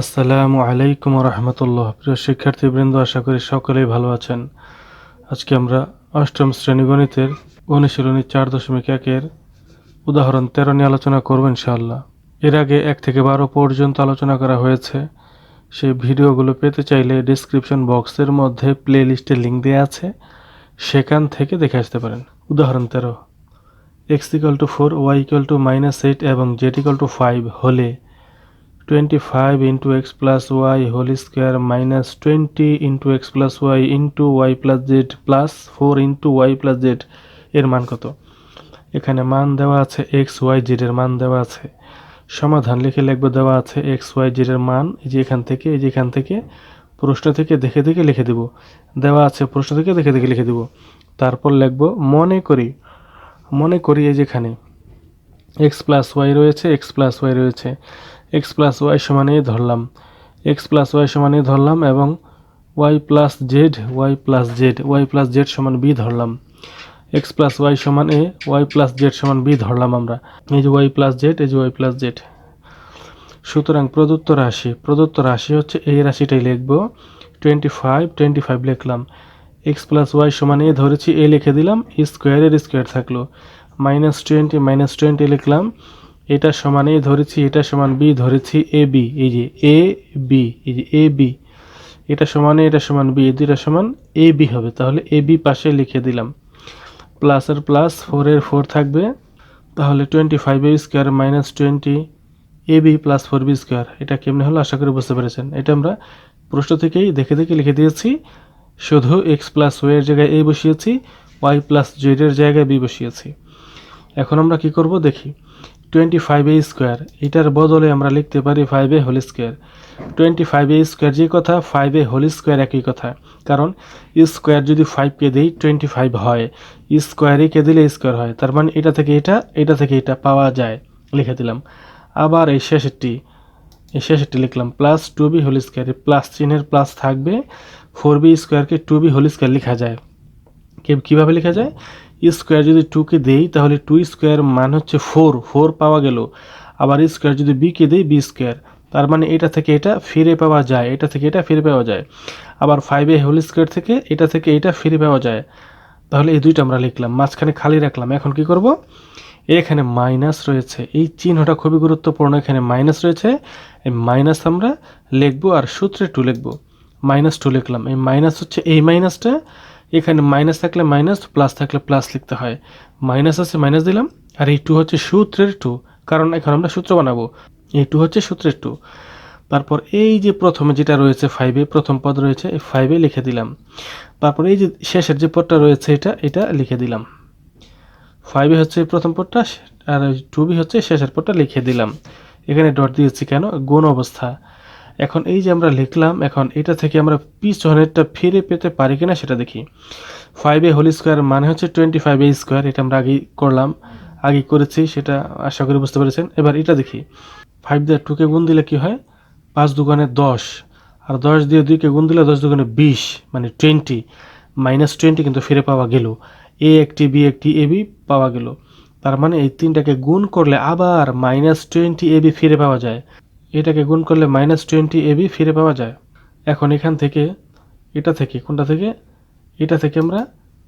আসসালামু আলাইকুম রহমতুল্লাহ। প্রিয় শিক্ষার্থীবৃন্দ, আশা করি সকলেই ভালো আছেন। আজকে আমরা অষ্টম শ্রেণী গণিতের অনুশীলনী 4.1-এর উদাহরণ 13 নিয়ে আলোচনা করব ইনশাআল্লাহ। এর আগে 1 থেকে 12 পর্যন্ত আলোচনা করা হয়েছে। সেই ভিডিওগুলো পেতে চাইলে ডেসক্রিপশন বক্সের মধ্যে প্লে লিস্টের লিঙ্ক দেওয়া আছে, সেখান থেকে দেখে আসতে পারেন। উদাহরণ 13, x=4, y=-8 এবং z=5 হলে 25 into x plus y whole square minus 20 into x plus y into y plus z plus 4 into y plus z এর মান কত? এখানে মান দেওয়া আছে, x y z এর মান দেওয়া আছে। সমাধান লিখে লিখব, দেওয়া আছে x y z এর মান এই যে এখান থেকে প্রশ্ন থেকে দেখে দেখে লিখে দেব। দেওয়া আছে প্রশ্ন থেকে দেখে দেখে লিখে দেব। তারপর লিখব মনে করি এই যেখানে x plus y রয়েছে, x plus y সমান a ধরলাম এবং y plus z সমান b ধরলাম। x plus y সমান a, y plus z সমান b ধরলাম আমরা। এই যে y plus z, সুতরাং প্রদত্ত রাশি হচ্ছে এই রাশিটাই লিখব। 25 লিখলাম। x plus y সমান a ধরেছি, a লিখে দিলাম, স্কোয়ার থাকলো। -20 লিখলাম। এটা সমান a ধরেছি, এটা সমান b ধরেছি, ab, এই যে ab, এটা সমান a, এটা সমান b, এই দুইটা সমান ab হবে, তাহলে ab পাশে লিখে দিলাম। প্লাস এর প্লাস, 4 এর 4 থাকবে, তাহলে 25a square minus 20 ab plus 4b square. এটা কেমনে হলো আশা করি বুঝতে পেরেছেন। এটা আমরা প্রশ্ন থেকেই দেখে দেখে লিখে দিয়েছি, শুধু x প্লাস y এর জায়গায় a বসিয়েছি, y প্লাস z এর জায়গায় b বসিয়েছি। এখন আমরা কি করব দেখি। 25a স্কোয়ার, এটার বদলে আমরা লিখতে পারি 5a whole square. 25a square যে কথা, 5a হোল স্কোয়ার একই কথা, কারণ স্কোয়ার যদি 5কে দেই 25 হয়, স্কোয়ারে কে দিলে স্কোয়ার হয়, তার মানে এটা থেকে এটা পাওয়া যায়, লিখে দিলাম। আবার এই শেষেরটি লিখলাম plus 2b whole square, plus চিহ্নের প্লাস থাকবে, 4b স্কোয়ারকে 2b হোল স্কোয়ার লেখা যায়। কিভাবে লেখা যায়? স্কোয়ার যদি 2কে দেই তাহলে 2 স্কোয়ার মান হচ্ছে 4 পাওয়া গেল। আবার স্কোয়ার যদি bকে দেই b স্কোয়ার, তার মানে এটা থেকে এটা ফিরে পাওয়া যায়, আবার 5a হোল স্কোয়ার থেকে এটা ফিরে পাওয়া যায়। তাহলে এই দুইটা আমরা লিখলাম, মাঝখানে খালি রাখলাম। এখন কি করব? এখানে মাইনাস রয়েছে, এই চিহ্নটা খুবই গুরুত্বপূর্ণ। এখানে মাইনাস রয়েছে, এই মাইনাস আমরা লিখবো আর সূত্রে 2 লিখবো। -2 লিখলাম। এই মাইনাস হচ্ছে এই মাইনাসটা, এখানে মাইনাস থাকলে মাইনাস, প্লাস থাকলে প্লাস লিখতে হয়। মাইনাস আছে, মাইনাস দিলাম, আর এই 2 হচ্ছে সূত্রের 2, কারণ এখন আমরা সূত্র বানাবো। এই 2 হচ্ছে সূত্রের 2। তারপর এই যে প্রথমে যেটা রয়েছে 5a, প্রথম পদ রয়েছে, এই 5a লিখে দিলাম। তারপর এই যে শেষের যে পদটা রয়েছে এটা লিখে দিলাম। 5a হচ্ছে প্রথম পদটা, আর 2b হচ্ছে শেষের পদটা লিখে দিলাম। এখানে ডট দিয়েছি কেন? গুণ অবস্থা। এখন এই যে আমরা লিখলাম, এখন এটা থেকে আমরা পিছনেরটা ফিরে পেতে পারি কিনা সেটা দেখি। 5a হোল স্কোয়ার মানে হচ্ছে 25a স্কোয়ার, এটা আমরা আগে করেছি, সেটা আশা করি বুঝতে পেরেছেন। এবার এটা দেখি, 5 দিয়ে 2কে গুণ দিলে কি হয়? 5 দুগুণে 10, আর 10 দিয়ে 2কে গুণ দিলে 10 দুগুণে 20, মানে 20। -20 কিন্তু ফিরে পাওয়া গেল, a একটি, b একটি, ab পাওয়া গেল। তার মানে এই তিনটাকে গুণ করলে আবার -20ab ফিরে পাওয়া যায়। এটাকে গুণ করলে -20ab ফিরে পাওয়া যায়। এখন এখান থেকে কোনটা থেকে? এটা থেকে আমরা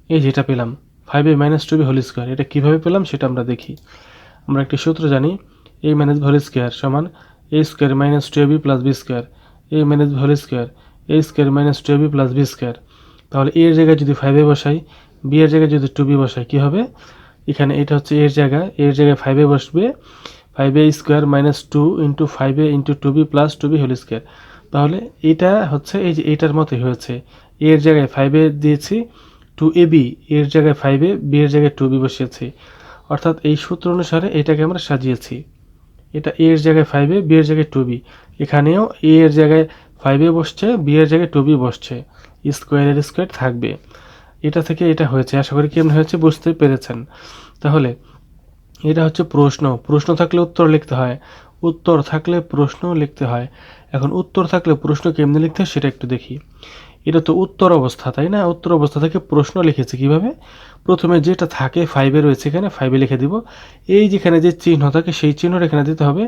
এই যেটা পেলাম 5a - 2b হোল স্কোয়ার, এটা কিভাবে পেলাম সেটা আমরা দেখি। আমরা একটি সূত্র জানি, a - b হোল স্কোয়ার সমান a square - 2ab plus b square, a - b whole square a square - 2ab plus b square. তাহলে a এর জায়গায় যদি 5a বসাই, b এর জায়গায় যদি 2b বসাই, কি হবে? এখানে এটা হচ্ছে এর জায়গায় 5a বসবে, 5a square -2 into 5a into 2b plus 2b whole square. তাহলে এটা হচ্ছে এই যে এটার মতোই হয়েছে, এর জায়গায় 5a দিয়েছি, 2ab, এর জায়গায় 5a, b এর জায়গায় 2b বসিয়েছি। অর্থাৎ এই সূত্র অনুসারে এটাকে আমরা সাজিয়েছি। এটা a এর জায়গায় 5a, b এর জায়গায় 2b, এখানেও a এর জায়গায় 5a বসছে, b এর জায়গায় 2b বসছে, স্কোয়ারের স্কোয়ার থাকবে। এটা থেকে এটা হয়েছে, আশা করি কেমন হয়েছে বুঝতে পেরেছেন। তাহলে এটা হচ্ছে প্রশ্ন থাকলে উত্তর লিখতে হয়, উত্তর থাকলে প্রশ্ন লিখতে হয়। এখন উত্তর থাকলে প্রশ্ন কেমনে লিখতে হয় সেটা একটু দেখি। এটা তো উত্তর অবস্থা, তাই না? উত্তর অবস্থা থেকে প্রশ্ন লিখেছি কিভাবে? প্রথমে যেটা থাকে 5a রয়েছে, এখানে 5a লিখে দিব। এই যেখানে যে চিহ্ন থাকে সেই চিহ্নটা এখানে দিতে হবে,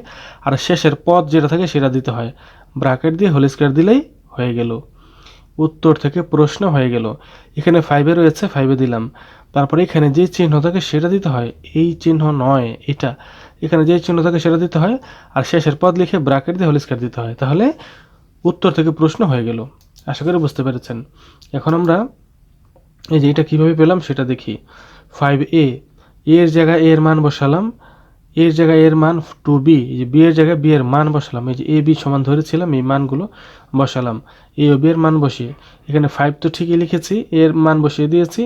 আর শেষের পদ যেটা থাকে সেটা দিতে হয়। ব্র্যাকেট দিয়ে হোল স্কয়ার দিলেই হয়ে গেল, উত্তর থেকে প্রশ্ন হয়ে গেল। এখানে 5 রয়েছে, 5 দিলাম। তারপরে এখানে যে চিহ্ন থাকে সেটা দিতে হয়, এই চিহ্ন নয় এটা, এখানে যে চিহ্ন থাকে সেটা দিতে হয়, আর শেষের পদ লিখে ব্র্যাকেট দিয়ে হোল স্কয়ার দিতে হয়, তাহলে উত্তর থেকে প্রশ্ন হয়ে গেল। আশা করি বুঝতে পেরেছেন। এখন আমরা এই যে এটা কীভাবে পেলাম সেটা দেখি। 5a, এর জায়গায় এর মান বসালাম, এর জায়গায় এর মান 2b, এই যে বি এর জায়গায় বি এর মান বসালাম, এই যে এ বি সমান ধরেছিলাম, এই মানগুলো বসালাম, এ ও বি এর মান বসিয়ে। এখানে 5 তো ঠিকই লিখেছি, এর মান বসিয়ে দিয়েছি,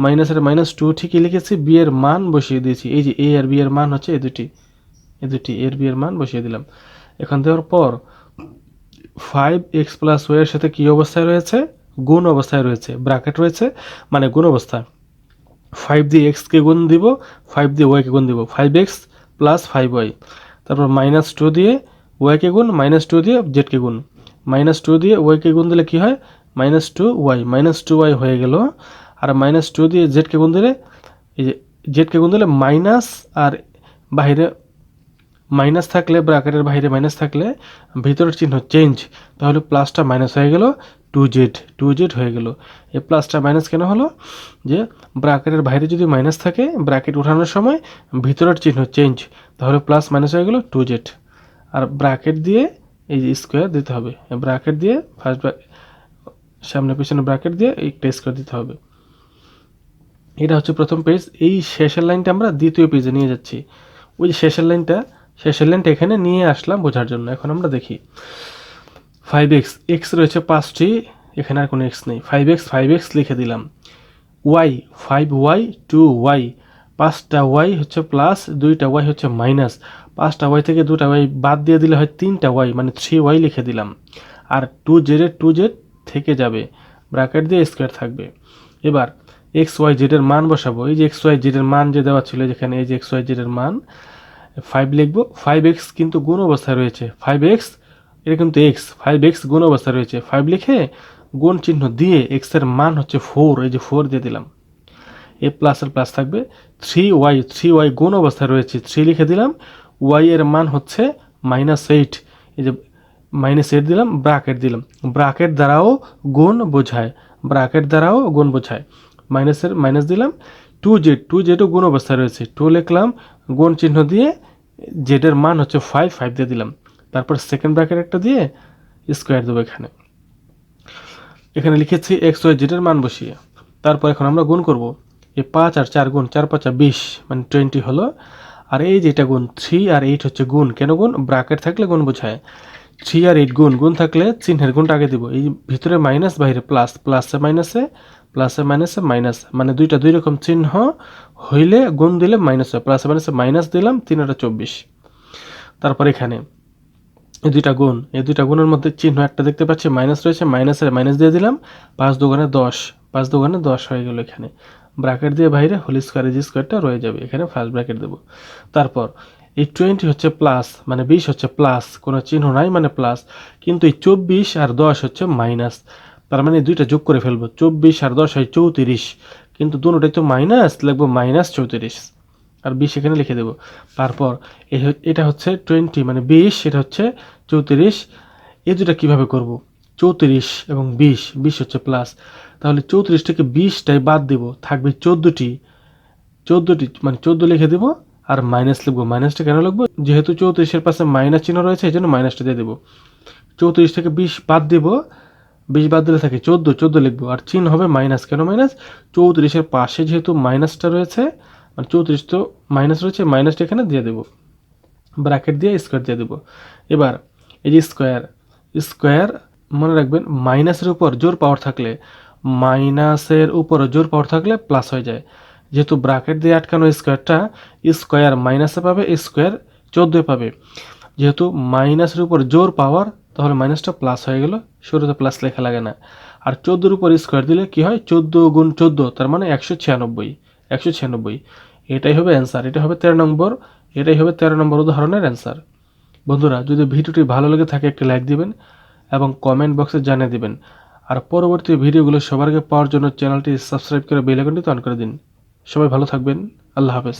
মাইনাসের -2 ঠিকই লিখেছি, বি এর মান বসিয়ে দিয়েছি, এই যে এ আর বি এর মান হচ্ছে এই দুটি এর বি এর মান বসিয়ে দিলাম। এখন দেওয়ার পর 5x + y এর সাথে কি অবস্থায় রয়েছে? গুণ অবস্থায় রয়েছে, ব্র্যাকেট রয়েছে মানে গুণ অবস্থায়। 5 দিয়ে x কে গুণ দিব, 5 দিয়ে y কে গুণ দিব, 5x + 5y। তারপর -2 দিয়ে y কে গুণ, -2 দিয়ে z কে গুণ, -2 দিয়ে y কে গুণ দিলে কি হয়? -2y, -2y হয়ে গেল। আর -2 দিয়ে z কে গুণ দিলে, এই যে z কে গুণ দিলে মাইনাস, আর বাইরে মাইনাস থাকলে, ব্র্যাকেটের বাইরে মাইনাস থাকলে ভিতরের চিহ্ন চেঞ্জ, তাহলে প্লাসটা মাইনাস হয়ে গেল, 2z হয়ে গেল। এই প্লাসটা মাইনাস কেন হলো? যে ব্র্যাকেটের বাইরে যদি মাইনাস থাকে, ব্র্যাকেট উঠানোর সময় ভিতরের চিহ্ন চেঞ্জ, তাহলে প্লাস মাইনাস হয়ে গেল 2z। আর ব্র্যাকেট দিয়ে এই যে স্কোয়ার দিতে হবে, ব্র্যাকেট দিয়ে ফার্স্ট সামনে পিছনে ব্র্যাকেট দিয়ে একটা স্কোয়ার দিতে হবে। এটা হচ্ছে প্রথম পেজ। এই শেষের লাইনটা আমরা দ্বিতীয় পেজে নিয়ে যাচ্ছি। ওই যে শেষের লাইনটা এখানে নিয়ে আসলাম বোঝার জন্য। এখন আমরা দেখি 5x, x রয়েছে 5টি, এখানে আর কোনো x নেই, 5x লিখে দিলাম। y, 5y 2y, 5টা y হচ্ছে প্লাস, 2টা y হচ্ছে মাইনাস, 5টা y থেকে 2টা y বাদ দিয়ে দিলে হয় 3টা y, মানে 3y লিখে দিলাম। আর 2z এর 2z থেকে যাবে, ব্র্যাকেট দিয়ে স্কোয়ার থাকবে। এবার x y z এর মান বসাবো। এই যে x y z এর মান যে দেওয়া ছিল যেখানে, এই যে x y z এর মান 5 লিখবো। 5x কিন্তু গুণ অবস্থায় রয়েছে, 5x এটা কিন্তু x, 5x গুণ অবস্থায় রয়েছে, 5 লিখে গুণ চিহ্ন দিয়ে x এর মান হচ্ছে 4, এই যে 4 দিয়ে দিলাম। এ প্লাস এর প্লাস থাকবে। 3y গুণ অবস্থায় রয়েছে, 3 লিখে দিলাম। y এর মান হচ্ছে -8, এই যে -8 দিলাম, ব্র্যাকেট দিলাম, ব্র্যাকেট দ্বারাও গুণ বোঝায়, মাইনাসের মাইনাস দিলাম। 2zও গুণ অবস্থায় রয়েছে, 2 লিখলাম, গুণ চিহ্ন দিয়ে z এর মান হচ্ছে 5 দিয়ে দিলাম। তারপর সেকেন্ড ব্র্যাকেট একটা দিয়ে স্কোয়ার দেবো। এখানে লিখেছি x y z এর মান বসিয়ে। তারপর এখন আমরা গুণ করব। এই 5 আর 4 গুণ, 4 5 20, মানে 20 হলো। আর এই যেটা গুণ, 3 আর 8 হচ্ছে গুণ। কেন গুণ? ব্র্যাকেট থাকলে গুণ বোঝায়। 3 আর 8 গুণ থাকলে চিহ্নের গুণটা আগে দিব। এই ভিতরে মাইনাস, বাইরে প্লাস, প্লাসে মাইনাসে মাইনাস, মানে দুইটা দুই রকম চিহ্ন হইলে গুণ দিলে মাইনাস হয়, প্লাসে মাইনাসে মাইনাস দিলাম, 3 আর 24। তারপর এখানে এই দুইটা গুণের মধ্যে চিহ্ন একটা দেখতে পাচ্ছি মাইনাস রয়েছে, মাইনাসের মাইনাস দিয়ে দিলাম, 5 দুগুণে 10, 5 দুগুণে 10 হয়ে গেল। এখানে ব্র্যাকেট দিয়ে বাইরে হোল স্কোয়ার, এই স্কোয়ারটা রয়ে যাবে, এখানে ফার্স্ট ব্র্যাকেট দেবো। তারপর এই 20 হচ্ছে প্লাস, মানে 20 হচ্ছে প্লাস, কোনো চিহ্ন নাই মানে প্লাস, কিন্তু এই 24 আর 10 হচ্ছে মাইনাস, তার মানে দুইটা যোগ করে ফেলবো, 24 আর 10 হয় 34, কিন্তু দুটোটাই তো মাইনাস, লিখবো -34, আর 20 এখানে লিখে দেবো। তারপর এটা হচ্ছে 20 মানে 20, এটা হচ্ছে 34। এই দুটা কীভাবে করব? 34 এবং 20 হচ্ছে প্লাস, তাহলে 34 থেকে 20টাই বাদ দেব, থাকবে 14টি মানে 14 লিখে দেবো, আর মাইনাস লিখবো। মাইনাসটা কেন লিখবো? যেহেতু 34-এর পাশে মাইনাস চিহ্ন রয়েছে, এই জন্য মাইনাসটা দিয়ে দেবো। 34 থেকে 20 বাদ দেবো, 20 বাদ দিলে থাকে 14 লিখবো, আর চিহ্ন হবে মাইনাস। কেন মাইনাস? 34-এর পাশে যেহেতু মাইনাসটা রয়েছে, মানে 34 তো মাইনাস রয়েছে, মাইনাসটা এখানে দিয়ে দেবো, ব্র্যাকেট দিয়ে স্কোয়ার দিয়ে দেবো। এবার এই যে স্কোয়ার মনে রাখবেন, মাইনাসের উপর জোর পাওয়ার থাকলে প্লাস হয়ে যায়। যেহেতু ব্র্যাকেট দিয়ে আটকানো স্কোয়ারটা, স্কোয়ার মাইনাসে পাবে, স্কোয়ার 14 পাবে। যেহেতু মাইনাসের উপর জোর পাওয়ার, তাহলে মাইনাসটা প্লাস হয়ে গেল, শুরুতে প্লাস লেখা লাগে না। আর 14-এর উপর স্কোয়ার দিলে কি হয়? 14 গুণ 14, তার মানে 196। এটাই হবে অ্যান্সার, এটা হবে 13 নম্বর উদাহরণের অ্যান্সার। বন্ধুরা, যদি ভিডিওটি ভালো লেগে থাকে একটি লাইক দিবেন এবং কমেন্ট বক্সে জানিয়ে দিবেন। আর পরবর্তী ভিডিওগুলো সবার আগে পাওয়ার জন্য চ্যানেলটি সাবস্ক্রাইব করে বেল আইকনটি অন করে দিন। সবাই ভালো থাকবেন। আল্লাহ হাফেজ।